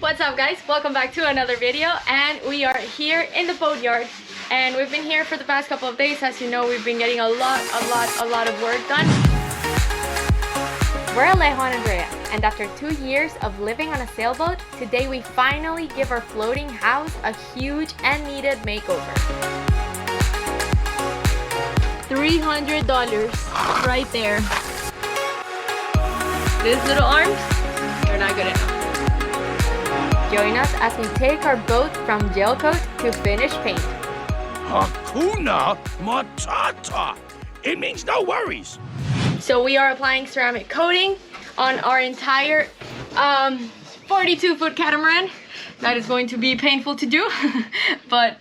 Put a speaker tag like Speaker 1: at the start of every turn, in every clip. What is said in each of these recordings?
Speaker 1: What's up guys, welcome back to another video, and we are here in the boatyard, and we've been here for the past couple of days. As you know, we've been getting a lot of work done. We're Alejo and Andrea, and after 2 years of living on a sailboat, today we finally give our floating house a huge and needed makeover. $300 right there. These little arms, they're not good enough. Join us as we take our boat from gel coat to finished paint.
Speaker 2: Hakuna Matata. It means no worries.
Speaker 1: So we are applying ceramic coating on our entire 42-foot catamaran. That is going to be painful to do, but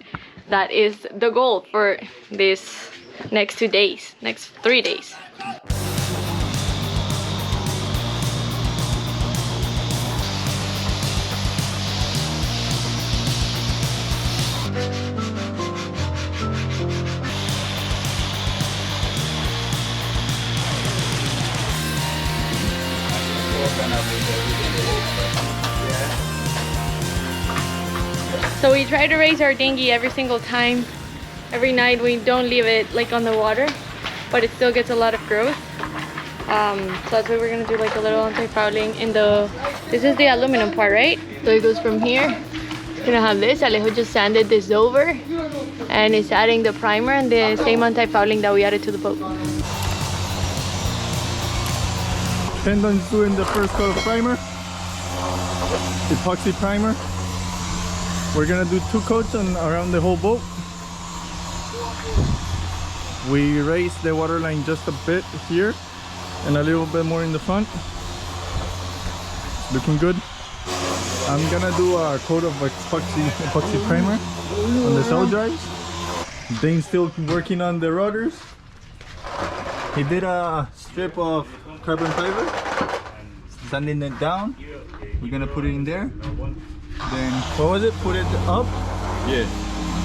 Speaker 1: that is the goal for this next 3 days. So we try to raise our dinghy every single time. Every night we don't leave it like on the water, but it still gets a lot of growth. So that's why we're gonna do like a little anti-fouling in the, this is the aluminum part, right? So it goes from here. It's gonna have this. Alejo just sanded this over and it's adding the primer and the same anti-fouling that we added to the boat.
Speaker 3: Tendon's doing the first coat of primer, epoxy primer. We're gonna do 2 coats around the whole boat. We raised the waterline just a bit here and a little bit more in the front. Looking good. I'm gonna do a coat of epoxy primer on the sail drives. Dane's still working on the rudders. He did a strip of carbon fiber, sanding it down. We're gonna put it in there. Then, what was it? Put it up?
Speaker 4: Yeah,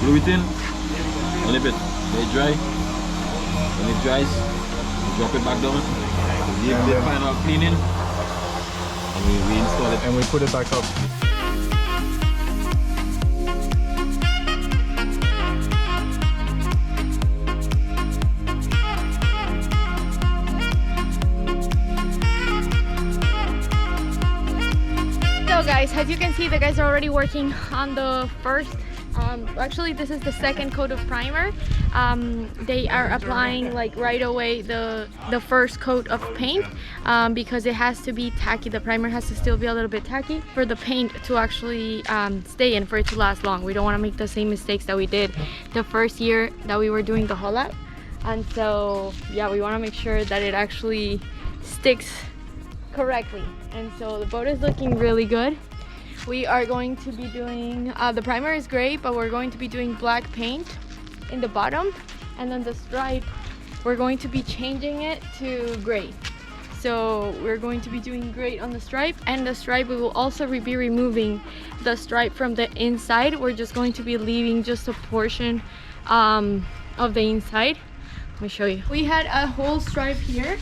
Speaker 4: glue it in a little bit, let it dry. When it dries, drop it back down, give the final cleaning, and we install it.
Speaker 3: And we put it back up.
Speaker 1: So guys, as you can see, the guys are already working on the first, actually this is the second coat of primer. They are applying like right away the first coat of paint because it has to be tacky. The primer has to still be a little bit tacky for the paint to actually stay and for it to last long. We don't want to make the same mistakes that we did the first year that we were doing the hull out. And so yeah, we want to make sure that it actually sticks correctly. And so the boat is looking really good. We are going to be doing the primer is gray, but we're going to be doing black paint in the bottom, and then the stripe we're going to be changing it to gray. So we're going to be doing gray on the stripe, and the stripe we will also be removing the stripe from the inside. We're just going to be leaving just a portion of the inside. Let me show you. We had a whole stripe here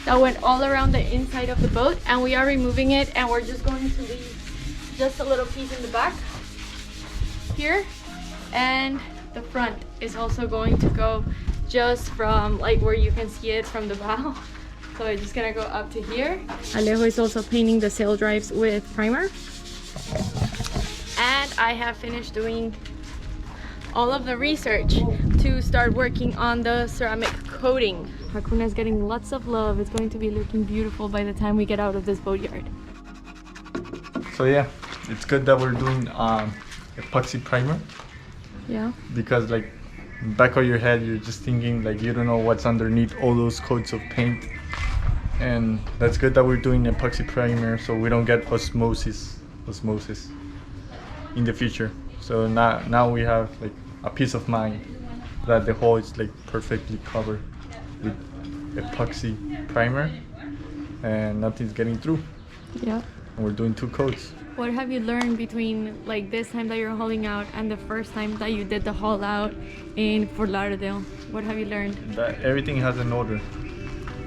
Speaker 1: that went all around the inside of the boat, and we are removing it, and we're just going to leave just a little piece in the back here, and the front is also going to go just from like where you can see it from the bow. So it's just gonna go up to here. Alejo is also painting the sail drives with primer, and I have finished doing all of the research to start working on the ceramic coating. Hakuna is getting lots of love. It's going to be looking beautiful by the time we get out of this boatyard.
Speaker 3: So yeah, it's good that we're doing epoxy primer.
Speaker 1: Yeah.
Speaker 3: Because like back of your head, you're just thinking like you don't know what's underneath all those coats of paint. And that's good that we're doing epoxy primer so we don't get osmosis in the future. So now we have like a peace of mind that the hull is like perfectly covered with epoxy primer and nothing's getting through.
Speaker 1: Yeah.
Speaker 3: And we're doing 2 coats.
Speaker 1: What have you learned between like this time that you're hauling out and the first time that you did the haul out in Fort Lauderdale? What have you learned?
Speaker 3: That everything has an order.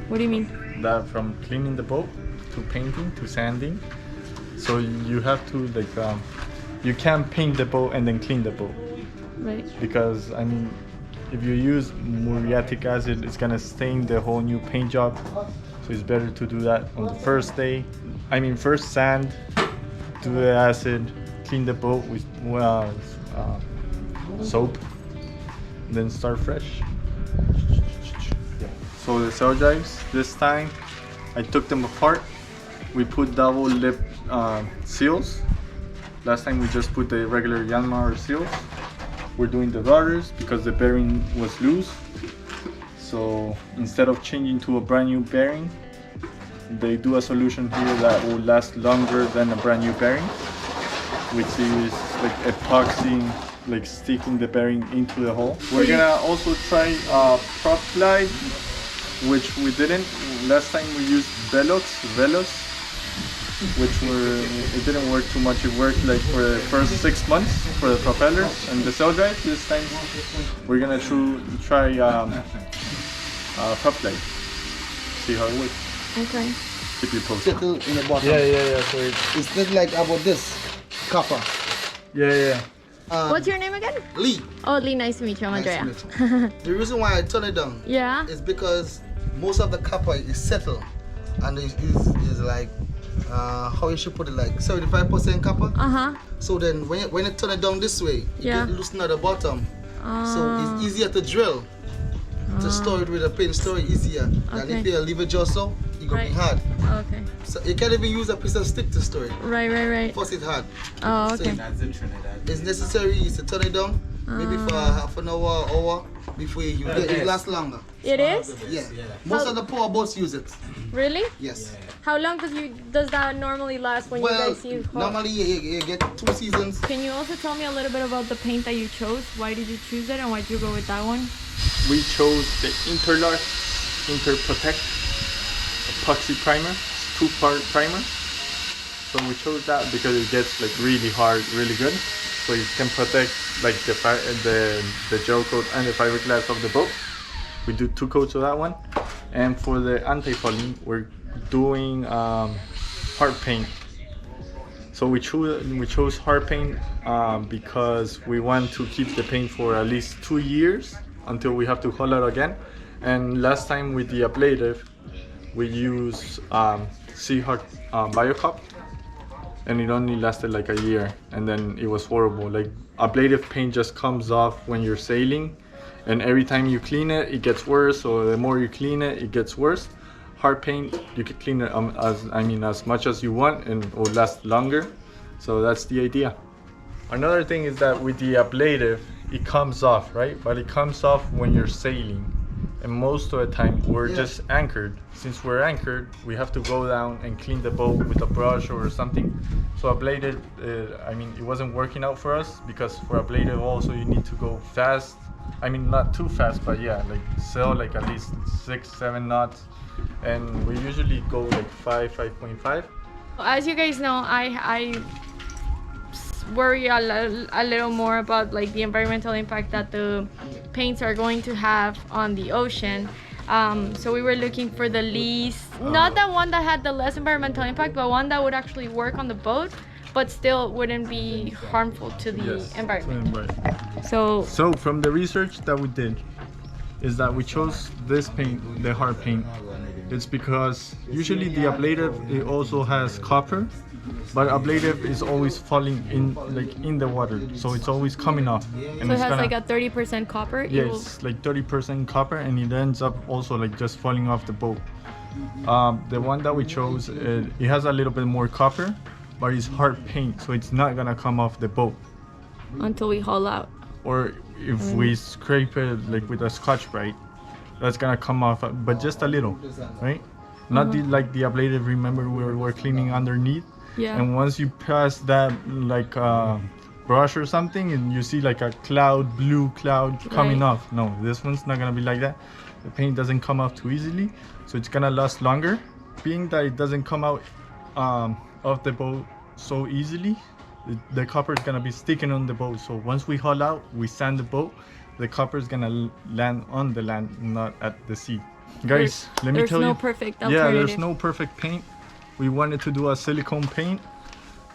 Speaker 1: What do you mean?
Speaker 3: That from cleaning the boat to painting to sanding, So you have to like you can't paint the boat and then clean the boat.
Speaker 1: Right.
Speaker 3: Because I mean, if you use muriatic acid, it's gonna stain the whole new paint job. So it's better to do that on the first day. I mean, first sand, do the acid, clean the boat with soap, then start fresh. So the sail drives, this time I took them apart. We put double lip seals. Last time we just put the regular Yanmar seals. We're doing the rudders because the bearing was loose. So instead of changing to a brand new bearing, they do a solution here that will last longer than a brand new bearing, which is like epoxy, like sticking the bearing into the hole. We're gonna also try prop glide, which we didn't. Last time we used Velos, which it didn't work too much. It worked like for the first 6 months for the propellers and the sail drive. This time we're gonna try prop glide. See how it works.
Speaker 1: Okay.
Speaker 3: Keep you posted.
Speaker 5: Settle in the bottom.
Speaker 3: Yeah. So
Speaker 5: It's not like about this copper.
Speaker 3: yeah.
Speaker 1: What's your name again?
Speaker 5: Lee.
Speaker 1: Oh, Lee, nice to meet you. I'm
Speaker 5: Nice to
Speaker 1: Andrea.
Speaker 5: meet The reason why I turn it down
Speaker 1: Yeah.
Speaker 5: is because most of the copper is settled and is like how you should put it, like 75% copper.
Speaker 1: Uh-huh.
Speaker 5: So then when you turn it down this way, you
Speaker 1: Yeah.
Speaker 5: get loosen at the bottom. So it's easier to drill. To store it with a pin, store it easier than if you leave it just so, it's gonna be hard.
Speaker 1: Okay.
Speaker 5: So you can't even use a piece of stick to store it.
Speaker 1: Right.
Speaker 5: First it's hard.
Speaker 1: Oh, okay.
Speaker 5: It's necessary is to turn it down maybe for half an hour before you get it. Lasts longer.
Speaker 1: It is?
Speaker 5: Yeah. Most of the power boats use it.
Speaker 1: Really?
Speaker 5: Yes.
Speaker 1: How long does that normally last when you
Speaker 5: Well,
Speaker 1: guys use?
Speaker 5: normally you get 2 seasons.
Speaker 1: Can you also tell me a little bit about the paint that you chose? Why did you choose it and why did you go with that one?
Speaker 3: We chose the Interlark Interprotect epoxy primer, 2-part primer. So we chose that because it gets like really hard, really good. So it can protect like the gel coat and the fiberglass of the boat. We do 2 coats of that one. And for the anti-fouling, we're doing hard paint. So we chose hard paint because we want to keep the paint for at least 2 years until we have to haul out again. And last time with the ablative, we used Sea Hard Biocop, and it only lasted like a year, and then it was horrible. Like ablative paint just comes off when you're sailing, and every time you clean it, it gets worse. So the more you clean it, it gets worse. Hard paint, you can clean it as much as you want, and it will last longer. So that's the idea. Another thing is that with the ablative, it comes off, right? But it comes off when you're sailing, and most of the time we're just anchored. Since we're anchored, we have to go down and clean the boat with a brush or something. So ablative, it wasn't working out for us, because for ablative also you need to go fast. I mean, not too fast, but yeah, like sail like at least 6-7 knots, and we usually go like 5.5.
Speaker 1: As you guys know, I worry a little more about like the environmental impact that the paints are going to have on the ocean. So we were looking for the least, not the one that had the less environmental impact, but one that would actually work on the boat, but still wouldn't be harmful to the environment. So
Speaker 3: from the research that we did, is that we chose this paint, the hard paint. It's because usually the ablative, it also has copper, but ablative is always falling in the water, so it's always coming off. And
Speaker 1: so it has like a 30% copper?
Speaker 3: Yeah, it's like 30% copper, and it ends up also like just falling off the boat. The one that we chose, it has a little bit more copper, but it's hard paint, so it's not gonna come off the boat
Speaker 1: until we haul out. Or
Speaker 3: if we scrape it like with a Scotch-Brite, that's gonna come off, but just a little, right? Not like the ablative. Remember, we were cleaning underneath.
Speaker 1: Yeah.
Speaker 3: And once you pass that like brush or something, and you see like a blue cloud coming off. No, this one's not gonna be like that. The paint doesn't come off too easily, so it's gonna last longer. Being that it doesn't come out of the boat so easily, the copper is gonna be sticking on the boat. So once we haul out, we sand the boat, the copper is gonna land on the land, not at the sea. Guys, let me tell you.
Speaker 1: There's no perfect alternative.
Speaker 3: Yeah, there's no perfect paint. We wanted to do a silicone paint,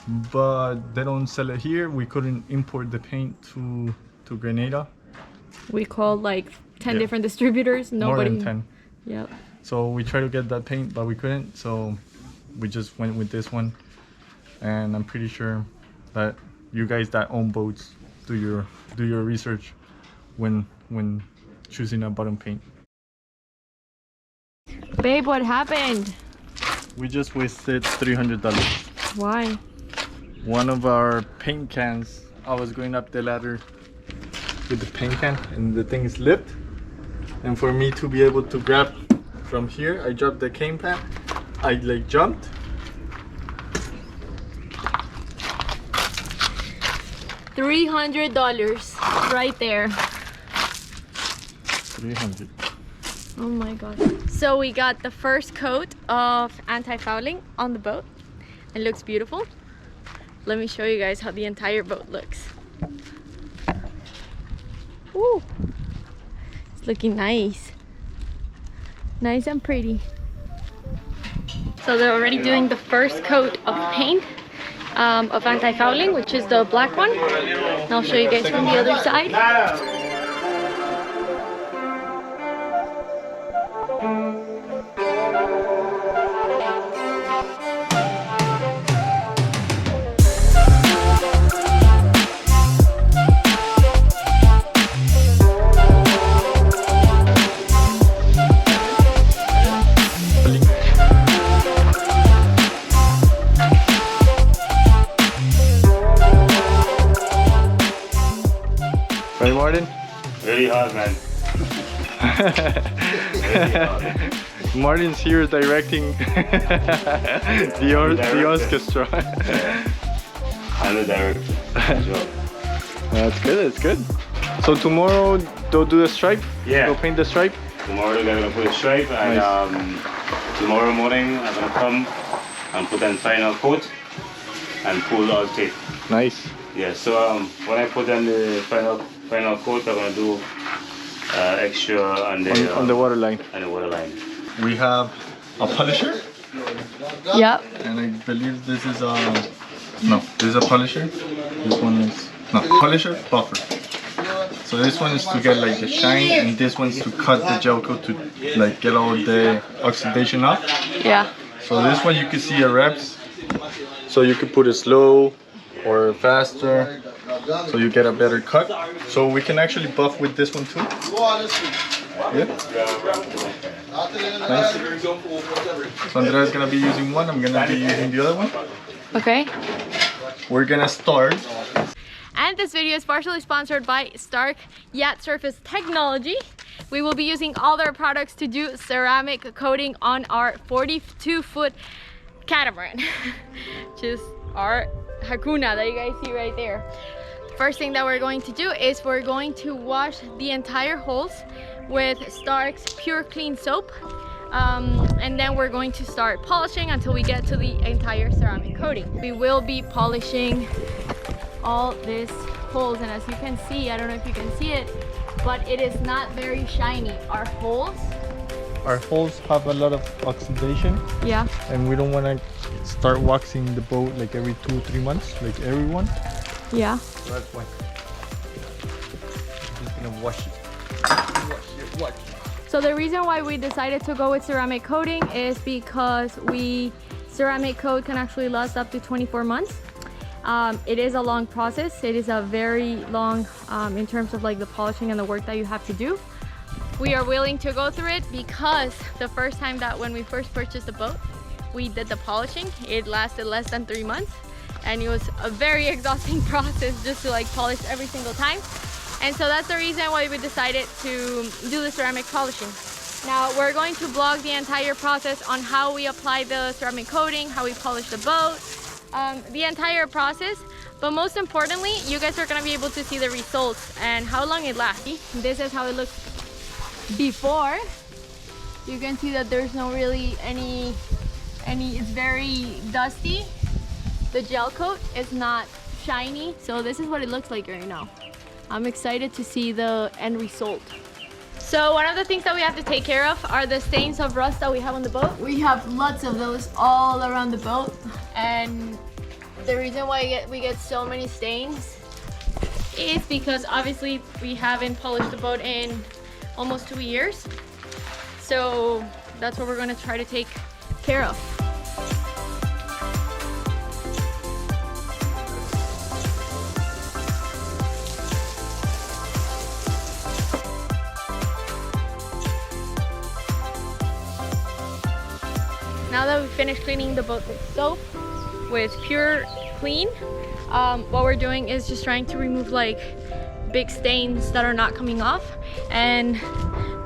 Speaker 3: but they don't sell it here. We couldn't import the paint to Grenada.
Speaker 1: We called like 10
Speaker 3: Yeah.
Speaker 1: different distributors. Nobody.
Speaker 3: More than 10.
Speaker 1: Yep.
Speaker 3: So we tried to get that paint, but we couldn't. So we just went with this one. And I'm pretty sure that you guys that own boats do your research when choosing a bottom paint.
Speaker 1: Babe, what happened?
Speaker 3: We just wasted $300.
Speaker 1: Why?
Speaker 3: One of our paint cans, I was going up the ladder with the paint can and the thing slipped. And for me to be able to grab from here, I dropped the cane pan. I like jumped.
Speaker 1: $300 right there.
Speaker 3: 300.
Speaker 1: Oh my god. So we got the first coat of anti-fouling on the boat. It looks beautiful. Let me show you guys how the entire boat looks. Ooh. It's looking nice. Nice and pretty. So they're already doing the first coat of paint of anti-fouling, which is the black one. And I'll show you guys from the other side.
Speaker 3: Right, Martin?
Speaker 2: Really hard, man.
Speaker 3: Martin's here directing the orchestra.
Speaker 2: I'm the director.
Speaker 3: That's good, that's good. So tomorrow they'll do the stripe?
Speaker 2: Yeah.
Speaker 3: They'll paint the stripe?
Speaker 2: Tomorrow they're gonna put a stripe, and tomorrow morning I'm gonna come and put on final coat and pull all tape.
Speaker 3: Nice.
Speaker 2: Yeah, so when I put on the final coat, I'm gonna do extra on
Speaker 3: On the water line.
Speaker 2: on the water line.
Speaker 3: We have a polisher,
Speaker 1: Yep.
Speaker 3: and I believe this is a no. This is a polisher. This one is no polisher buffer. So this one is to get like the shine, and this one's to cut the gel coat to like get all the oxidation off.
Speaker 1: Yeah.
Speaker 3: So this one you can see a reps. So you can put it slow or faster, so you get a better cut. So we can actually buff with this one too. Yeah. Nice. So Andrea's gonna be using one, I'm gonna be using the other one.
Speaker 1: Okay.
Speaker 3: We're gonna start.
Speaker 1: And this video is partially sponsored by Stark Yacht Surface Technology. We will be using all their products to do ceramic coating on our 42-foot catamaran, which is our Hakuna that you guys see right there. First thing that we're going to do is we're going to wash the entire holes with Stark's Pure Clean soap. And then we're going to start polishing until we get to the entire ceramic coating. We will be polishing all these holes, and as you can see, I don't know if you can see it, but it is not very shiny. Our holes
Speaker 3: have a lot of oxidation,
Speaker 1: yeah,
Speaker 3: and we don't want to start waxing the boat like every 2-3 months, like everyone.
Speaker 1: yeah.
Speaker 3: So that's why. I'm just gonna wash it. Wash it.
Speaker 1: So the reason why we decided to go with ceramic coating is because ceramic coat can actually last up to 24 months. It is a long process. It is a very long in terms of like the polishing and the work that you have to do. We are willing to go through it because the first time that when we first purchased the boat, we did the polishing. It lasted less than 3 months, and it was a very exhausting process just to like polish every single time. And so that's the reason why we decided to do the ceramic polishing. Now we're going to vlog the entire process on how we apply the ceramic coating, how we polish the boat, the entire process. But most importantly, you guys are gonna be able to see the results and how long it lasts. This is how it looks before. You can see that there's no really any, it's very dusty. The gel coat is not shiny. So this is what it looks like right now. I'm excited to see the end result. So one of the things that we have to take care of are the stains of rust that we have on the boat. We have lots of those all around the boat, and the reason why we get so many stains is because obviously we haven't polished the boat in almost 2 years. So that's what we're gonna try to take care of. Now that we finished cleaning the boat with soap, with pure clean, what we're doing is just trying to remove like big stains that are not coming off. And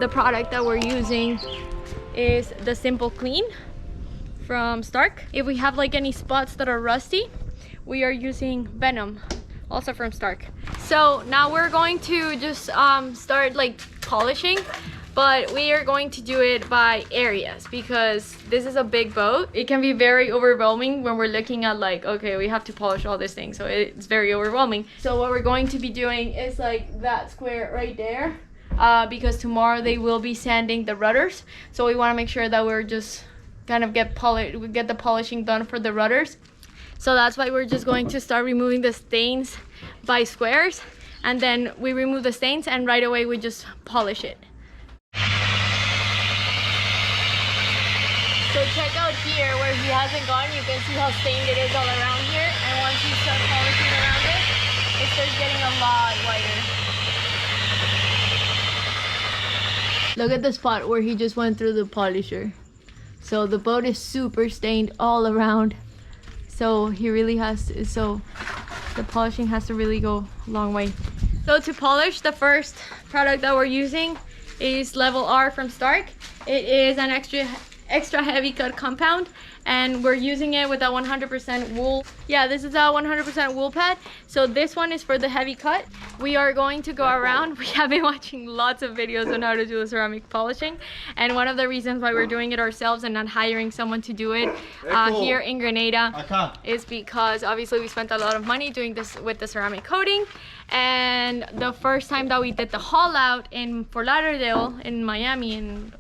Speaker 1: the product that we're using is the Simple Clean from Stark. If we have like any spots that are rusty, we are using Venom, also from Stark. So now we're going to just start like polishing. But we are going to do it by areas because this is a big boat. It can be very overwhelming when we're looking at like, okay, we have to polish all this thing. So it's very overwhelming. So what we're going to be doing is like that square right there because tomorrow they will be sanding the rudders. So we want to make sure that we're just kind of get the polishing done for the rudders. So that's why we're just going to start removing the stains by squares. And then we remove the stains and right away we just polish it. So check out here where he hasn't gone, you can see how stained it is all around here. And once you start polishing around it, it starts getting a lot whiter. Look at the spot where he just went through the polisher. So the boat is super stained all around. So he really has to, so the polishing has to really go a long way. So to polish, the first product that we're using is Level R from Stark. It is an extra heavy cut compound and we're using it with a 100% wool. Yeah, this is a 100% wool pad. So this one is for the heavy cut. We are going to go around. We have been watching lots of videos on how to do the ceramic polishing, and one of the reasons why we're doing it ourselves and not hiring someone to do it here in Grenada is because obviously we spent a lot of money doing this with the ceramic coating. And the first time that we did the haul out in Fort Lauderdale in Miami, and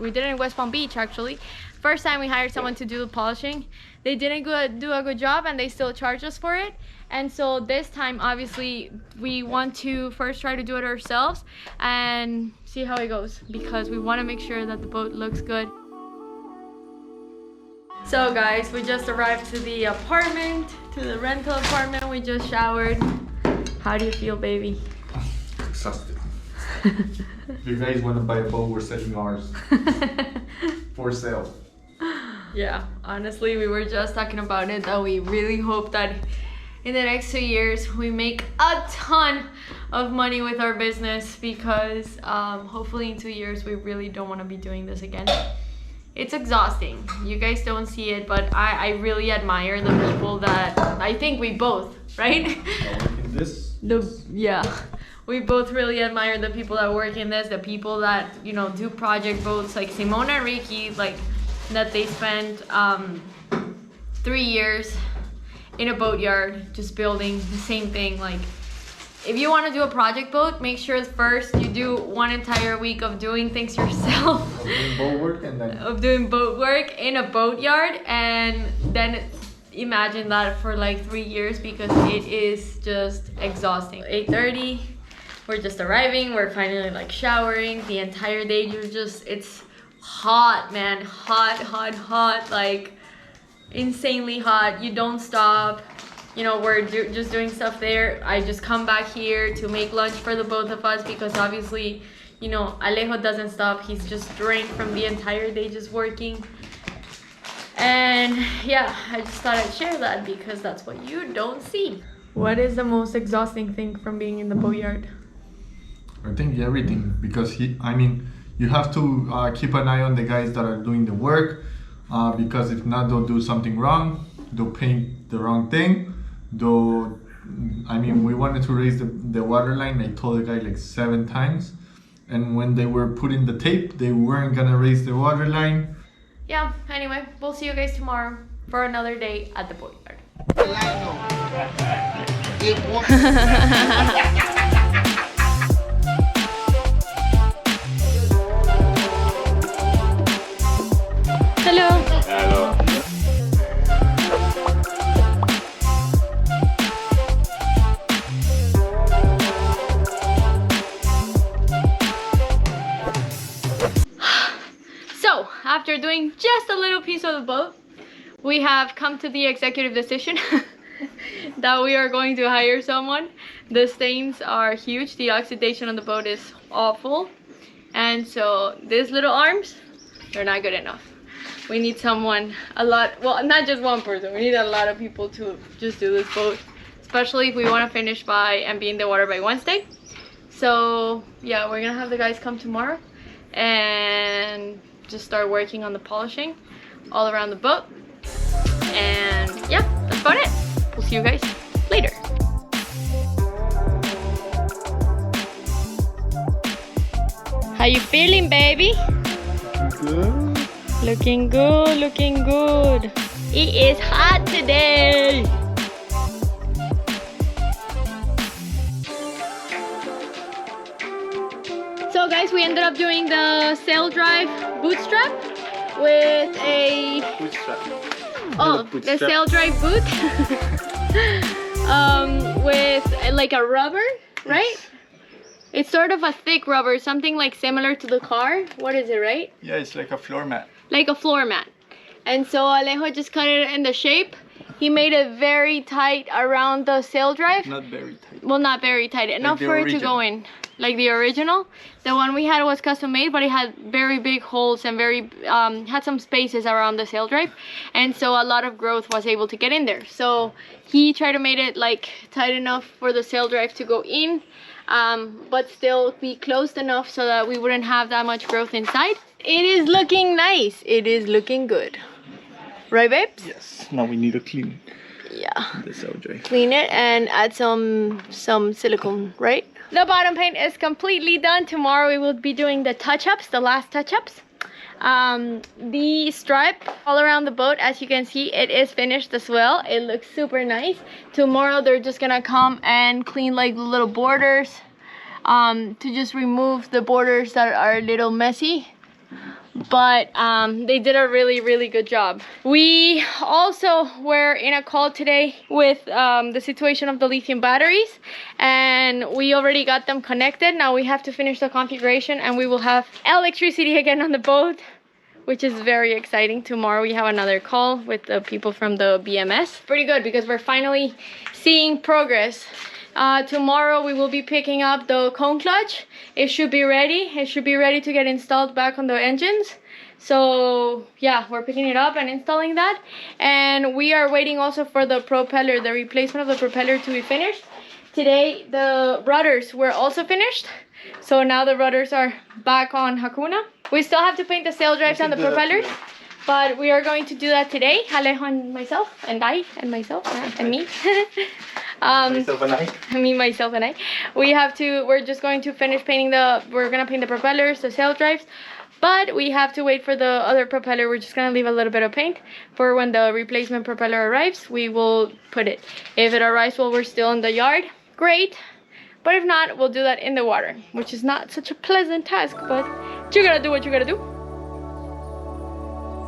Speaker 1: we did it in West Palm Beach actually. First time we hired someone to do the polishing, they didn't do a good job and they still charged us for it. And so this time obviously we want to first try to do it ourselves and see how it goes because we want to make sure that the boat looks good. So guys, we just arrived to the apartment, to the rental apartment. We just showered. How do you feel, baby?
Speaker 3: Exhausted. If you guys want to buy a boat, we're selling ours. For sale.
Speaker 1: Yeah, honestly, we were just talking about it that we really hope that in the next 2 years we make a ton of money with our business because hopefully in 2 years we really don't want to be doing this again. It's exhausting. You guys don't see it, but I really admire the people that I think we both, right? Yeah, we both really admire the people that work in this, the people that, you know, do project boats like Simona and Ricky, like that they spend 3 years in a boatyard just building the same thing. Like if you want to do a project boat, make sure first you do 1 entire week of doing things yourself,
Speaker 3: Of doing boat work and then
Speaker 1: of doing boat work in a boatyard, and then imagine that for like 3 years because it is just exhausting. 8:30, we're just arriving, we're finally like showering. The entire day you're just, it's hot, man, hot, like insanely hot. You don't stop, you know. We're just doing stuff there. I just come back here to make lunch for the both of us because obviously, you know, Alejo doesn't stop. He's just drained from the entire day just working. And yeah, I just thought I'd share that because that's what you don't see. What is the most exhausting thing from being in the boatyard?
Speaker 3: I think everything, because you have to keep an eye on the guys that are doing the work, because if not, they'll do something wrong. They'll paint the wrong thing. We wanted to raise the water line. I told the guy like 7 times, and when they were putting the tape, they weren't gonna raise the water line.
Speaker 1: Yeah, anyway, we'll see you guys tomorrow for another day at the boatyard. Hello.
Speaker 2: Hello.
Speaker 1: after doing just a little piece of the boat, we have come to the executive decision that we are going to hire someone. The stains are huge. The oxidation on the boat is awful. And so these little arms, they're not good enough. We need someone, well, not just one person. We need a lot of people to just do this boat, especially if we want to finish by and be in the water by Wednesday. So yeah, we're gonna have the guys come tomorrow and just start working on the polishing all around the boat. And yeah, that's about it. We'll see you guys later. How you feeling, baby?
Speaker 3: Good.
Speaker 1: Looking good, looking good. It is hot today. So guys, we ended up doing the sail drive bootstrap with a the sail drive boot with like a rubber, right? It's sort of a thick rubber, something like similar to the car. What is it, right?
Speaker 3: Yeah, it's like a floor mat.
Speaker 1: Like a floor mat. And so Alejo just cut it in the shape. He made it very tight around the sail drive.
Speaker 3: Not very tight.
Speaker 1: Well, not very tight, enough for it to go in. Like the original. The one we had was custom made, but it had very big holes and very had some spaces around the sail drive, and so a lot of growth was able to get in there. So he tried to make it like tight enough for the sail drive to go in, but still be closed enough so that we wouldn't have that much growth inside. It is looking nice. It is looking good. Right, babes?
Speaker 3: Yes. Now we need to clean
Speaker 1: Yeah.
Speaker 3: the sail drive.
Speaker 1: Clean it and add some silicone, right? The bottom paint is completely done. Tomorrow we will be doing the touch-ups, the last touch-ups. The stripe all around the boat, as you can see, it is finished as well. It looks super nice. Tomorrow they're just gonna come and clean like the little borders, to just remove the borders that are a little messy. But they did a really good job. We also were in a call today with the situation of the lithium batteries, and we already got them connected. Now we have to finish the configuration and we will have electricity again on the boat, which is very exciting. Tomorrow we have another call with the people from the BMS. Pretty good because we're finally seeing progress. Tomorrow we will be picking up the cone clutch. It should be ready. It should be ready to get installed back on the engines. So yeah, we're picking it up and installing that. And we are waiting also for the propeller, the replacement of the propeller to be finished. Today the rudders were also finished. So now the rudders are back on Hakuna. We still have to paint the sail drives and the propellers, but we are going to do that today. Alejo and myself, and I, and myself, and me.
Speaker 3: Myself and I.
Speaker 1: Me, myself, and I. We're just going to finish painting we're gonna paint the propellers, the sail drives, but we have to wait for the other propeller. We're just gonna leave a little bit of paint for when the replacement propeller arrives. We will put it. If it arrives while we're still in the yard, great. But if not, we'll do that in the water, which is not such a pleasant task, but you gotta do what you gotta do.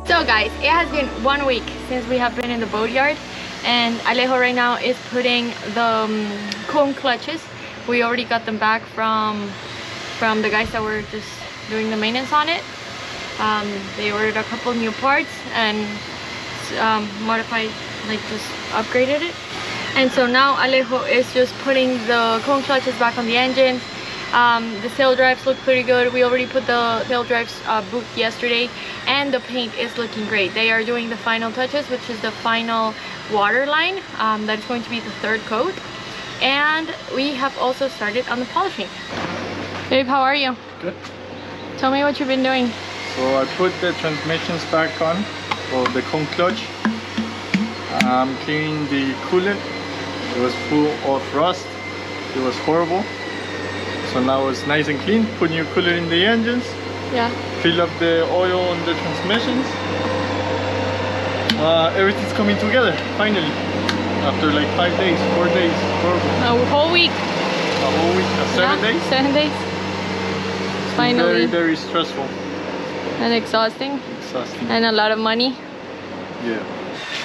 Speaker 1: So guys, it has been 1 week since we have been in the boatyard, and Alejo right now is putting the cone clutches. We already got them back from the guys that were just doing the maintenance on it. They ordered a couple new parts and modified, like just upgraded it. And so now Alejo is just putting the cone clutches back on the engines. The sail drives look pretty good. We already put the sail drives boot yesterday, and the paint is looking great. They are doing the final touches, which is the final water line. That is going to be the 3rd coat. And we have also started on the polishing. Babe, how are you?
Speaker 3: Good.
Speaker 1: Tell me what you've been doing.
Speaker 3: So I put the transmissions back on, or the cone clutch. I'm cleaning the coolant. It was full of rust. It was horrible. So now it's nice and clean. Put new coolant in the engines.
Speaker 1: Yeah.
Speaker 3: Fill up the oil on the transmissions. Everything's coming together finally. After like 5 days, 4 days, horrible.
Speaker 1: A whole week.
Speaker 3: A whole week, 7 days.
Speaker 1: 7 days. Finally.
Speaker 3: Very stressful.
Speaker 1: And exhausting. And a lot of money.
Speaker 3: Yeah.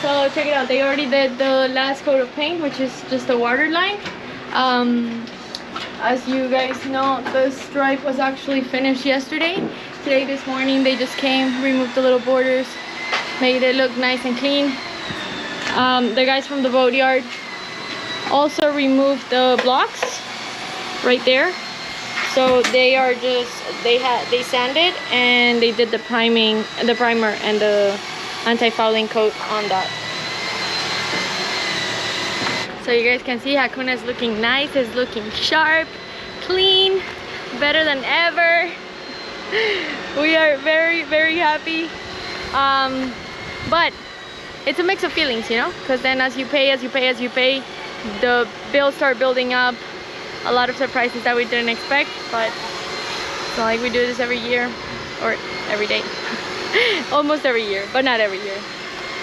Speaker 1: So check it out. They already did the last coat of paint, which is just the water line. As you guys know, the stripe was actually finished yesterday. Today, this morning, they just came, removed the little borders, made it look nice and clean. The guys from the boatyard also removed the blocks right there. So they are just, they sanded and they did the primer and the anti-fouling coat on that. So you guys can see Hakuna is looking nice, it's looking sharp, clean, better than ever. We are very, very happy. But it's a mix of feelings, you know, because then as you pay, the bills start building up. A lot of surprises that we didn't expect, but it's not like we do this every year or every day. Almost every year, but not every year.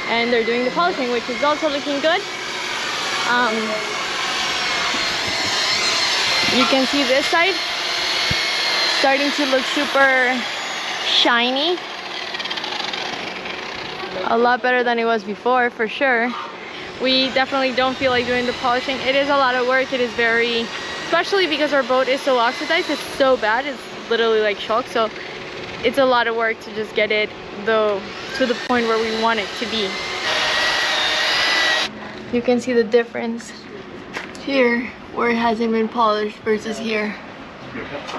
Speaker 1: And they're doing the polishing, which is also looking good. You can see this side starting to look super shiny. A lot better than it was before, for sure. We definitely don't feel like doing the polishing. It is a lot of work. It is very, especially because our boat is so oxidized. It's so bad. It's literally like chalk. So it's a lot of work to just get it to the point where we want it to be. You can see the difference here where it hasn't been polished versus here.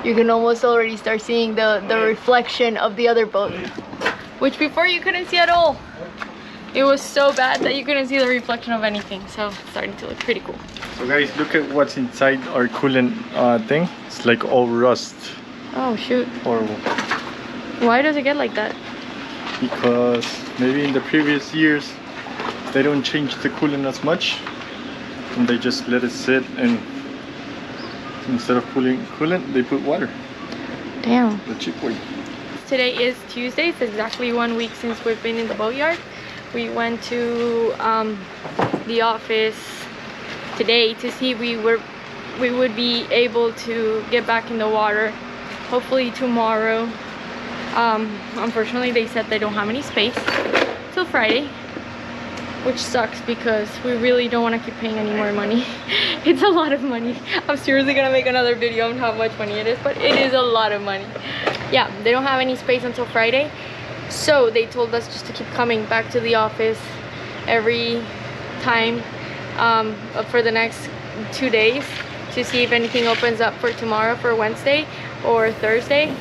Speaker 1: You can almost already start seeing the reflection of the other boat, which before you couldn't see at all. It was so bad that you couldn't see the reflection of anything. So it's starting to look pretty cool.
Speaker 3: So guys, look at what's inside our coolant thing. It's like all rust.
Speaker 1: Oh shoot.
Speaker 3: Horrible.
Speaker 1: Why does it get like that?
Speaker 3: Because maybe in the previous years they don't change the coolant as much and they just let it sit, and instead of putting coolant they put water.
Speaker 1: Damn.
Speaker 3: The cheap way.
Speaker 1: Today is Tuesday. It's exactly 1 week since we've been in the boatyard. We went to the office today to see if we would be able to get back in the water hopefully tomorrow. Unfortunately they said they don't have any space till Friday, which sucks because we really don't want to keep paying any more money. It's a lot of money. I'm seriously gonna make another video on how much money it is, but it is a lot of money. Yeah, they don't have any space until Friday, so they told us just to keep coming back to the office every time for the next 2 days to see if anything opens up for tomorrow, for Wednesday or Thursday.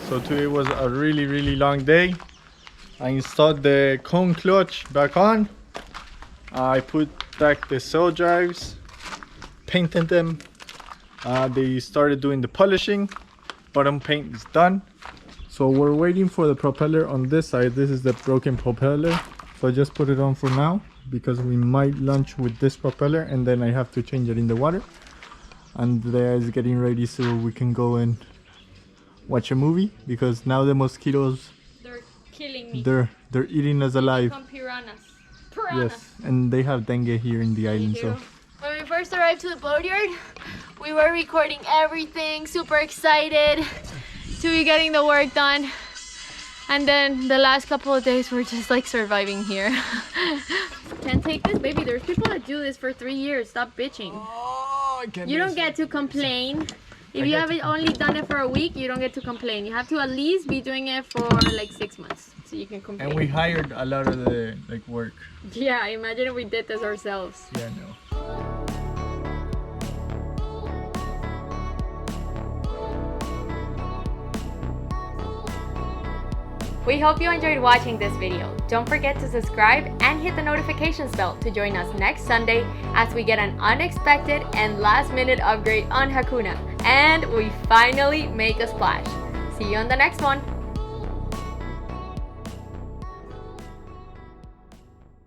Speaker 3: So today was a really long day. I installed the cone clutch back on. I put back the sail drives, painted them. They started doing the polishing. Bottom paint is done. So we're waiting for the propeller on this side. This is the broken propeller. So I just put it on for now because we might launch with this propeller and then I have to change it in the water. And there is getting ready so we can go and watch a movie, because now the mosquitoes,
Speaker 1: They're killing me.
Speaker 3: they're eating us alive.
Speaker 1: Some piranhas.
Speaker 3: Yes, and they have dengue here in the island. So
Speaker 1: when we first arrived to the boatyard, we were recording everything, super excited to be getting the work done. And then the last couple of days we're just like surviving here. Can't take this, baby. There's people that do this for 3 years. Stop bitching.
Speaker 3: oh,
Speaker 1: You don't get to complain. If you haven't only done it for a week, you don't get to complain. You have to at least be doing it for like 6 months so you can complain.
Speaker 3: And we hired a lot of the work.
Speaker 1: Yeah, imagine if we did this ourselves.
Speaker 3: Yeah, no.
Speaker 1: We hope you enjoyed watching this video. Don't forget to subscribe and hit the notifications bell to join us next Sunday as we get an unexpected and last-minute upgrade on Hakuna and we finally make a splash. See you on the next one.